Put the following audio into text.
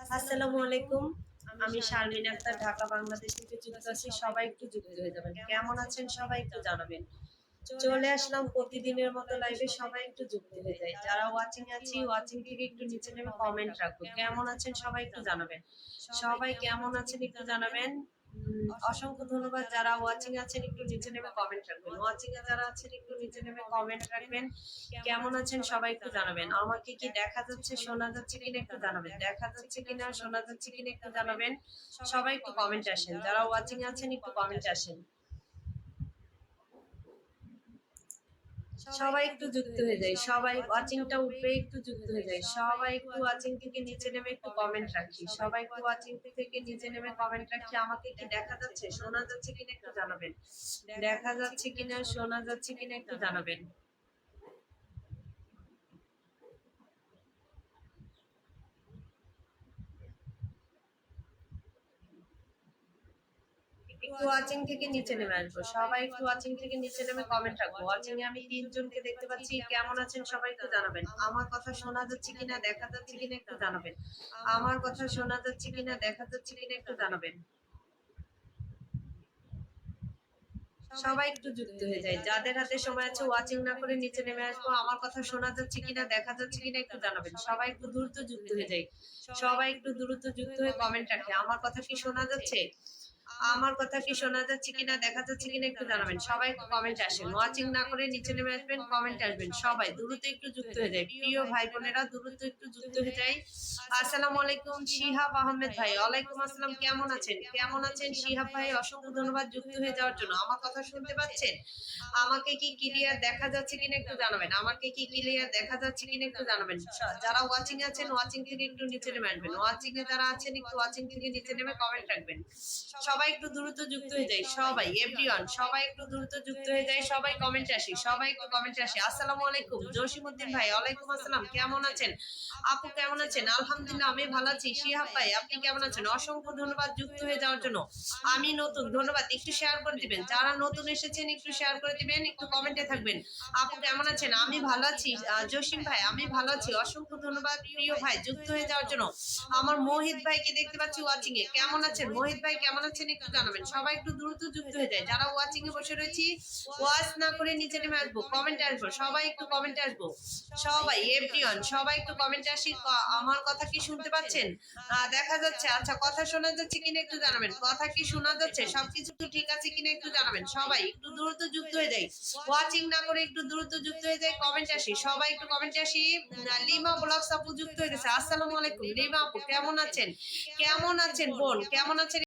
আসসালামু আলাইকুম। আমি শারমিন আক্তার, ঢাকা বাংলাদেশ থেকে যুক্ত আছি। সবাই একটু যুক্ত হয়ে যাবেন। কেমন আছেন সবাই একটু জানাবেন। চলে আসলাম প্রতিদিনের মতো লাইভে, সবাই একটু যুক্ত হয়ে যায়। যারা ওয়াচিং আছি, ওয়াচিং থেকে একটু নিচে নেমে কমেন্ট রাখবো। কেমন আছেন সবাই একটু জানাবেন। সবাই কেমন আছেন একটু জানাবেন। অসংখ্য ধন্যবাদ। যারা ওয়াচিং আছেন একটু নিচে নেমে কমেন্ট রাখবেন। ওয়াচিং এ যারা আছেন একটু নিচে নেমে কমেন্ট রাখবেন। কেমন আছেন সবাই একটু জানাবেন। আমাকে কি দেখা যাচ্ছে, শোনা যাচ্ছে কিনা একটু জানাবেন। দেখা যাচ্ছে কিনা, শোনা যাচ্ছে কিনা একটু জানাবেন। সবাই একটু কমেন্ট আসেন। যারা ওয়াচিং আছেন একটু কমেন্ট আসেন। সবাই একটু যুক্ত হয়ে যায়। সবাই ওয়াচিংটা উঠবে, একটু যুক্ত হয়ে যায়। সবাই একটু ওয়াচিং থেকে নিচে নেমে একটু কমেন্ট রাখি। সবাই একটু ওয়াচিং থেকে নিচে নেমে কমেন্ট রাখি। আমাকে কি দেখা যাচ্ছে, শোনা যাচ্ছে কিনা একটু জানাবেন। দেখা যাচ্ছে কিনা, শোনা যাচ্ছে কিনা একটু জানাবেন। একটু ওয়াচিং থেকে নিচে নেমে আসবো। সবাই একটু ওয়াচিং থেকে নিচে নেমে কমেন্ট রাখবো। ওয়াচিং এ আমি 3 জনকে দেখতে পাচ্ছি। কেমন আছেন সবাই একটু জানাবেন। আমার কথা শোনা যাচ্ছে কিনা, দেখা যাচ্ছে কিনা একটু জানাবেন। আমার কথা শোনা যাচ্ছে কিনা, দেখা যাচ্ছে কিনা একটু জানাবেন। সবাই একটু যুক্ত হয়ে যায়। যাদের হাতে সময় আছে ওয়াচিং না করে নিচে নেমে আসবো। আমার কথা শোনা যাচ্ছে কিনা, দেখা যাচ্ছে কিনা একটু জানাবেন। সবাই একটু দ্রুত যুক্ত হয়ে যায়। সবাই একটু দ্রুত যুক্ত হয়ে কমেন্ট রাখে। আমার কথা কি শোনা যাচ্ছে, আমার কথা কি শোনা যাচ্ছে কিনা, দেখা যাচ্ছে কিনা একটু জানাবেন। সবাই একটু কমেন্ট আসেন। ওয়াচিং না করে নিচে নেমে আসবেন, কমেন্ট আসবেন। সবাই দ্রুত একটু যুক্ত হয়ে যায়। প্রিয় ভাই বোনেরা দ্রুত একটু যুক্ত হয়ে যায়। আসসালামু আলাইকুম শিহাব আহমেদ ভাই। ওয়ালাইকুম আসসালাম। কেমন আছেন, কেমন আছেন শিহাব ভাই। অসংখ্য ধন্যবাদ যুক্ত হয়ে যাওয়ার জন্য। আমার কথা শুনতে পাচ্ছেন। আমাকে কি ক্লিয়ার দেখা যাচ্ছে কিনা একটু জানাবেন। আমাকে কি ক্লিয়ার দেখা যাচ্ছে কিনা একটু জানাবেন। যারা ওয়াচিং আছেন ওয়াচিং থেকে একটু নিচে নেমে আসবেন। ওয়াচিং এ যারা আছেন একটু ওয়াচিং থেকে নিচে নেমে কমেন্ট রাখবেন। সবাই একটু দ্রুত যুক্ত হয়ে যায়। সবাই এভরিওয়ান সবাই একটু দ্রুত যুক্ত হয়ে যায়। সবাই কমেন্টে আসি। সবাই একটু কমেন্টে আসি। আসসালামু আলাইকুম জসিমউদ্দিন ভাই। ওয়ালাইকুম আসসালাম। কেমন আছেন আপু, কেমন আছেন। আলহামদুলিল্লাহ আমি ভালো আছি। শিহাব ভাই আপনি কেমন আছেন। অসংখ্য ধন্যবাদ যুক্ত হয়ে যাওয়ার জন্য। আমি নতুন, ধন্যবাদ। একটু শেয়ার করে দিবেন। যারা নতুন এসেছেন একটু শেয়ার করে দিবেন, একটু কমেন্টে থাকবেন। আপু কেমন আছেন। আমি ভালো আছি। জসিম ভাই আমি ভালো আছি। অসংখ্য ধন্যবাদ প্রিয় ভাই যুক্ত হয়ে যাওয়ার জন্য। আমার মোহিত ভাইকে দেখতে পাচ্ছি ওয়াচিং এ। কেমন আছেন মোহিত ভাই, কেমন আছেন একটু জানাবেন। সবাই একটু দ্রুত যুক্ত হয়ে যায়। যারা ওয়াচিং এ বসে রয়েছি ওয়াচ না করে নিচে নেমে আসবো, কমেন্টে আসবো। সবাই একটু কমেন্টে আসবো। সবাই এভরিওয়ান সবাই একটু কমেন্টে আসি। আমার কথা কি শুনতে পাচ্ছেন, দেখা যাচ্ছে। আচ্ছা কথা শোনা যাচ্ছে কিনা একটু জানাবেন। কথা কি শোনা যাচ্ছে, সবকিছু তো ঠিক আছে কিনা একটু জানাবেন। সবাই একটু দ্রুত যুক্ত হয়ে যায়। ওয়াচিং না করে একটু দ্রুত যুক্ত হয়ে যায়। কমেন্টে আসি। সবাই একটু কমেন্টে আসি। লিমা ব্লগস আপু যুক্ত হয়ে গেছে। আসসালামু আলাইকুম লিমা আপু, কেমন আছেন, কেমন আছেন বোন, কেমন আছেন